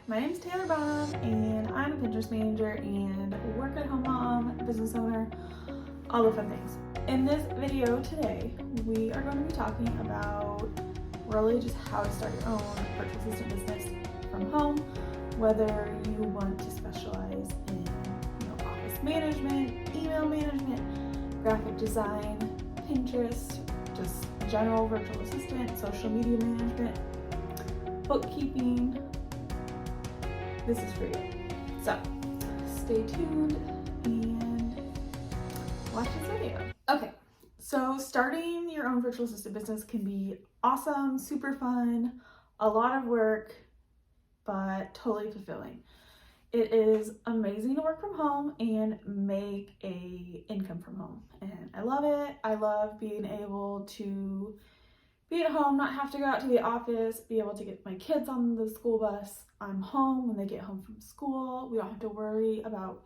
my name is Taylor Baum, and I'm a Pinterest manager and work-at-home mom, business owner, all the fun things. In this video today, we are going to be talking about really just how to start your own virtual assistant business from home, whether you want to specialize in office management, email management, graphic design, Pinterest, just general virtual assistant, social media management, bookkeeping. This is for you. So stay tuned and watch this video. Okay, so starting your own virtual assistant business can be awesome, super fun, a lot of work, but totally fulfilling. It is amazing to work from home and make a income from home, and I love it. I love being able to be at home, not have to go out to the office, be able to get my kids on the school bus. I'm home when they get home from school. We don't have to worry about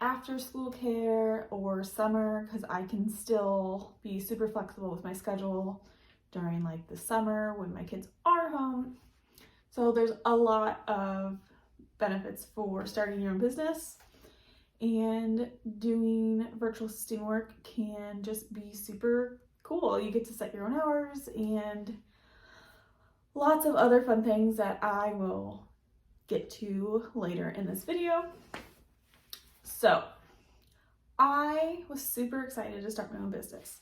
after school care or summer, because I can still be super flexible with my schedule during like the summer when my kids are home. So there's a lot of benefits for starting your own business, and doing virtual assisting work can just be super cool. You get to set your own hours and lots of other fun things that I will get to later in this video. So I was super excited to start my own business,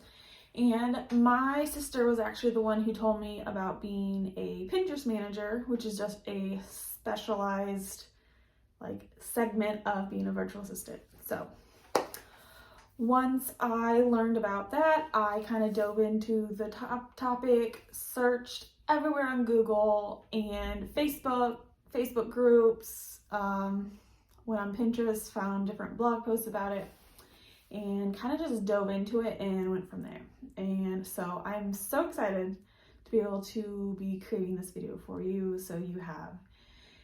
and my sister was actually the one who told me about being a Pinterest manager, which is just a specialized segment of being a virtual assistant. So once I learned about that, I kind of dove into the topic, searched everywhere on Google and Facebook groups, went on Pinterest, found different blog posts about it, and kind of just dove into it and went from there. And so I'm so excited to be able to be creating this video for you, so you have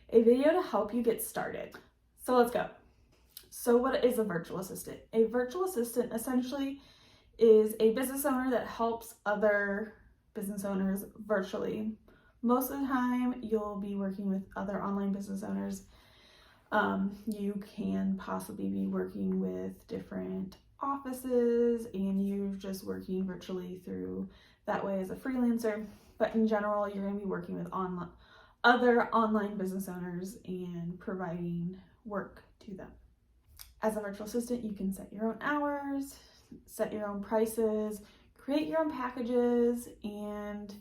a video to help you get started. So let's go. So what is a virtual assistant? A virtual assistant essentially is a business owner that helps other business owners virtually. Most of the time you'll be working with other online business owners. You can possibly be working with different offices and you're just working virtually through that way as a freelancer. But in general, you're going to be working with other online business owners and providing work to them. As a virtual assistant, you can set your own hours, set your own prices, create your own packages, and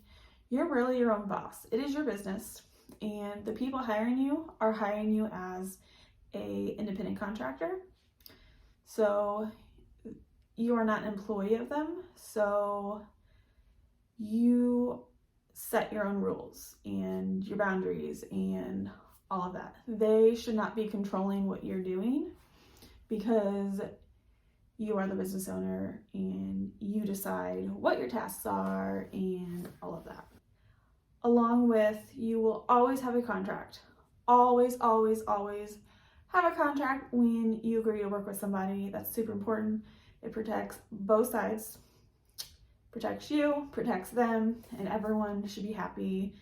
you're really your own boss. It is your business, and the people hiring you are hiring you as an independent contractor. So you are not an employee of them, so you set your own rules and your boundaries and all of that. They should not be controlling what you're doing, because you are the business owner and you decide what your tasks are and all of that. Along with, you will always have a contract. Always, always, always have a contract when you agree to work with somebody. That's super important. It protects both sides. Protects you, protects them, and everyone should be happy,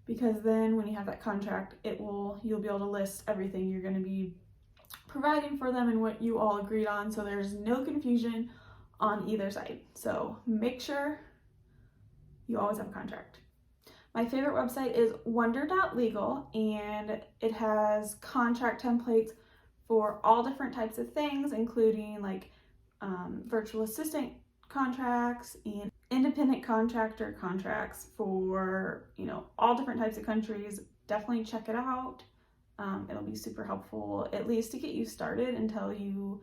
because then when you have that contract, you'll be able to list everything you're going to be providing for them and what you all agreed on, so there's no confusion on either side. So make sure you always have a contract. My favorite website is wonder.legal, and it has contract templates for all different types of things, including virtual assistant contracts and independent contractor contracts for all different types of countries. Definitely check it out. It'll be super helpful, at least to get you started until you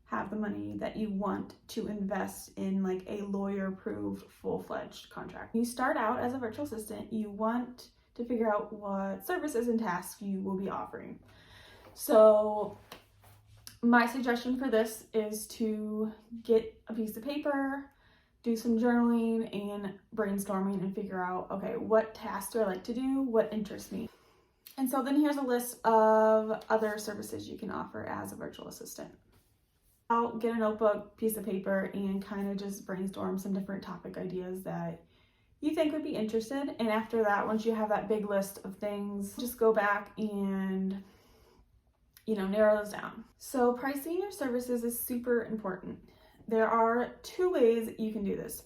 have the money that you want to invest in a lawyer-approved full-fledged contract. When you start out as a virtual assistant, you want to figure out what services and tasks you will be offering. So my suggestion for this is to get a piece of paper, do some journaling and brainstorming, and figure out, okay, what tasks do I like to do? What interests me? And so then here's a list of other services you can offer as a virtual assistant. I'll get a notebook, piece of paper, and kind of just brainstorm some different topic ideas that you think would be interested. And after that, once you have that big list of things, just go back and, narrow those down. So pricing your services is super important. There are 2 ways you can do this.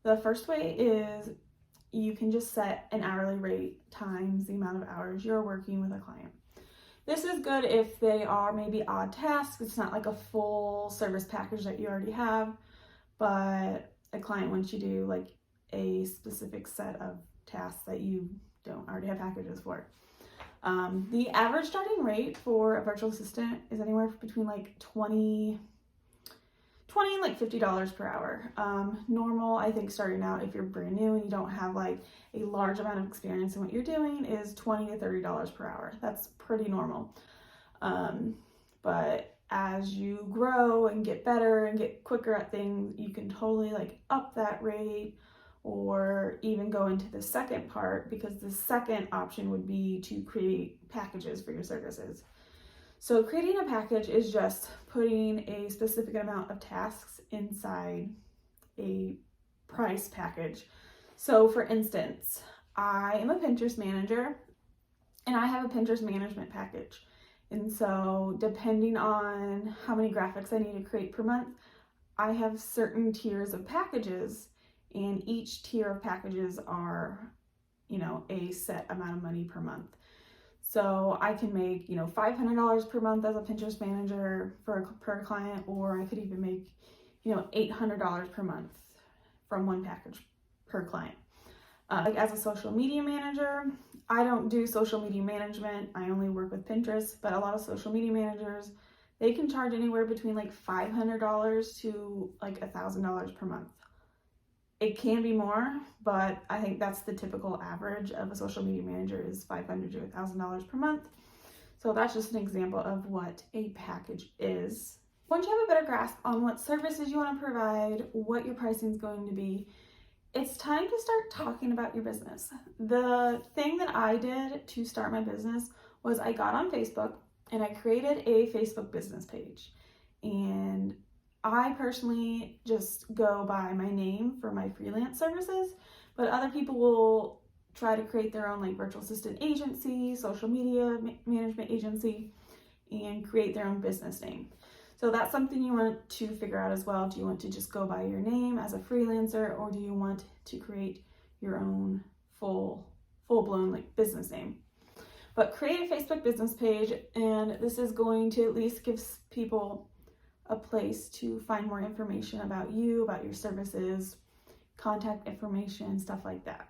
The first way is you can just set an hourly rate times the amount of hours you're working with a client. This is good if they are maybe odd tasks. It's not like a full service package that you already have, but a client wants you to do like a specific set of tasks that you don't already have packages for. The average starting rate for a virtual assistant is anywhere between like $20 and like $50 per hour. Normal, I think, starting out if you're brand new and you don't have like a large amount of experience in what you're doing, is $20 to $30 per hour. That's pretty normal. But as you grow and get better and get quicker at things, you can totally like up that rate, or even go into the second part, because the second option would be to create packages for your services. So creating a package is just putting a specific amount of tasks inside a price package. So for instance, I am a Pinterest manager and I have a Pinterest management package. And so depending on how many graphics I need to create per month, I have certain tiers of packages, and each tier of packages are, a set amount of money per month. So I can make, $500 per month as a Pinterest manager per client, or I could even make, $800 per month from one package per client. Like as a social media manager, I don't do social media management. I only work with Pinterest, but a lot of social media managers, they can charge anywhere between like $500 to like $1,000 per month. It can be more, but I think that's the typical average of a social media manager is $500 to $1,000 per month. So that's just an example of what a package is. Once you have a better grasp on what services you want to provide, what your pricing is going to be, it's time to start talking about your business. The thing that I did to start my business was I got on Facebook and I created a Facebook business page. And I personally just go by my name for my freelance services, but other people will try to create their own like virtual assistant agency, social media management agency, and create their own business name. So that's something you want to figure out as well. Do you want to just go by your name as a freelancer, or do you want to create your own full-blown like business name? But create a Facebook business page, and this is going to at least give people a place to find more information about you, about your services, contact information, stuff like that.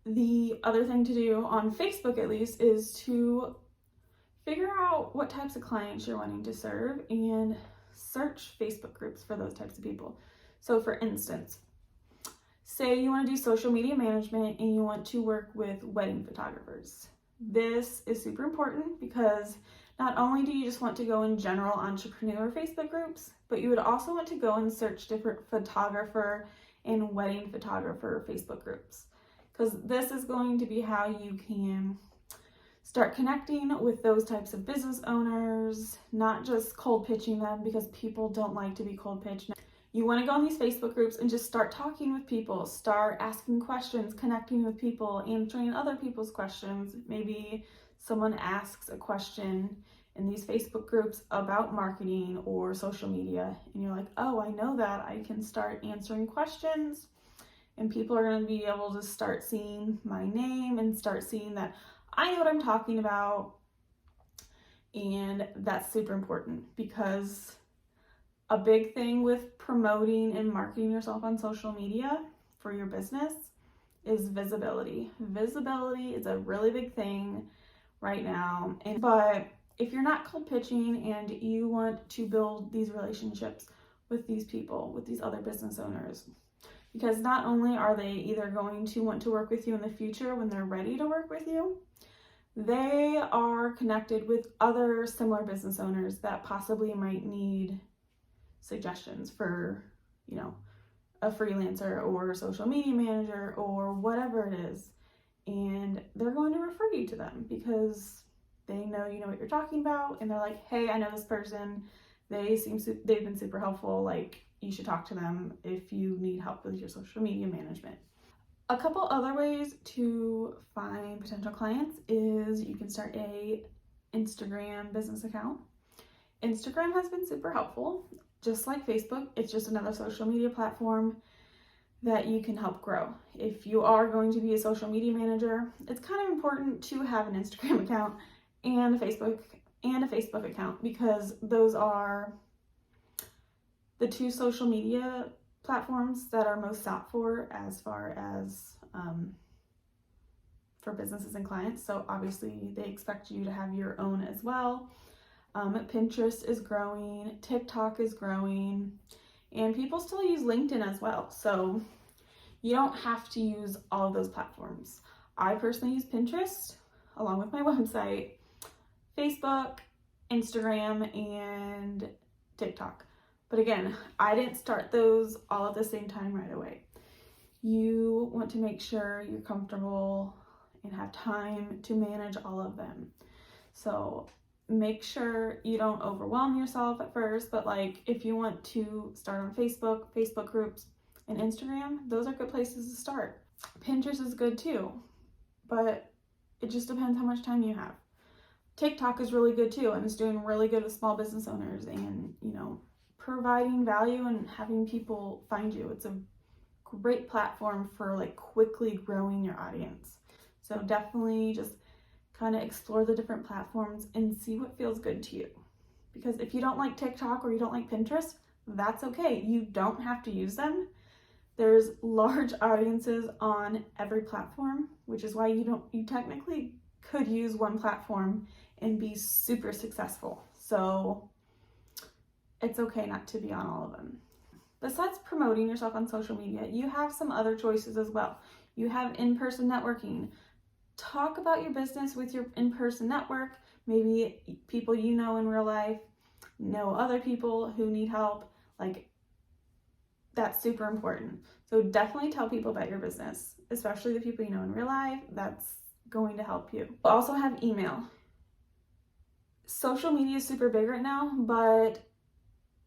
The other thing to do on Facebook, at least, is to figure out what types of clients you're wanting to serve and search Facebook groups for those types of people. So for instance, say you want to do social media management and you want to work with wedding photographers. This is super important because not only do you just want to go in general entrepreneur Facebook groups, but you would also want to go and search different photographer and wedding photographer Facebook groups, because this is going to be how you can start connecting with those types of business owners, not just cold pitching them, because people don't like to be cold pitched. You want to go in these Facebook groups and just start talking with people, start asking questions, connecting with people, answering other people's questions. Maybe someone asks a question in these Facebook groups about marketing or social media, and you're like, oh, I know that. I can start answering questions, and people are going to be able to start seeing my name and start seeing that I know what I'm talking about. And that's super important, because a big thing with promoting and marketing yourself on social media for your business is visibility. Visibility is a really big thing right now. But if you're not cold pitching and you want to build these relationships with these people, with these other business owners, because not only are they either going to want to work with you in the future when they're ready to work with you, they are connected with other similar business owners that possibly might need suggestions for, a freelancer or a social media manager or whatever it is. And they're going to refer you to them because they know you know what you're talking about, and they're like, hey, I know this person. They've been super helpful. Like, you should talk to them if you need help with your social media management. A couple other ways to find potential clients is you can start a Instagram business account. Instagram has been super helpful. Just like Facebook, it's just another social media platform that you can help grow. If you are going to be a social media manager, it's kind of important to have an Instagram account and a Facebook account, because those are the two social media platforms that are most sought for as far as for businesses and clients. So obviously they expect you to have your own as well. Pinterest is growing, TikTok is growing, and people still use LinkedIn as well. So you don't have to use all of those platforms. I personally use Pinterest along with my website, Facebook, Instagram, and TikTok. But again, I didn't start those all at the same time right away. You want to make sure you're comfortable and have time to manage all of them. So make sure you don't overwhelm yourself at first, but like if you want to start on Facebook groups, and Instagram, those are good places to start. Pinterest is good too, but it just depends how much time you have. TikTok is really good too, and it's doing really good with small business owners and, providing value and having people find you. It's a great platform for like quickly growing your audience. So definitely just kind of explore the different platforms and see what feels good to you. Because if you don't like TikTok or you don't like Pinterest, that's okay. You don't have to use them. There's large audiences on every platform, which is why you technically could use one platform and be super successful. So it's okay not to be on all of them. Besides promoting yourself on social media, you have some other choices as well. You have in-person networking. Talk about your business with your in-person network. Maybe people you know in real life know other people who need help. Like, that's super important. So definitely tell people about your business, especially the people you know in real life. That's going to help you. You also have email. Social media is super big right now, but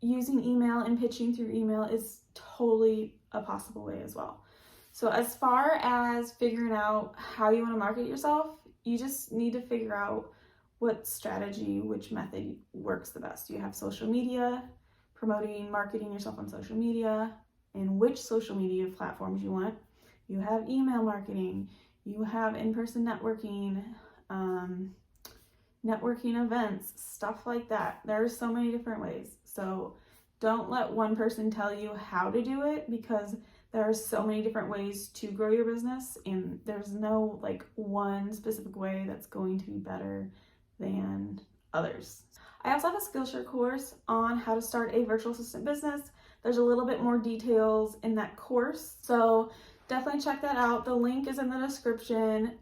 using email and pitching through email is totally a possible way as well. So as far as figuring out how you want to market yourself, you just need to figure out what strategy, which method works the best. You have social media, marketing yourself on social media, and which social media platforms you want. You have email marketing, you have in-person networking, networking events, stuff like that. There are so many different ways. So don't let one person tell you how to do it, because there are so many different ways to grow your business, and there's no like one specific way that's going to be better than others. I also have a Skillshare course on how to start a virtual assistant business. There's a little bit more details in that course, so definitely check that out. The link is in the description.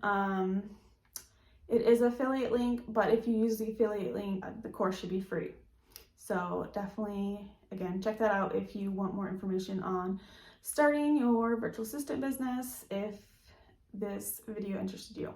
It is an affiliate link, but if you use the affiliate link, the course should be free. So definitely, again, check that out if you want more information on starting your virtual assistant business, if this video interested you.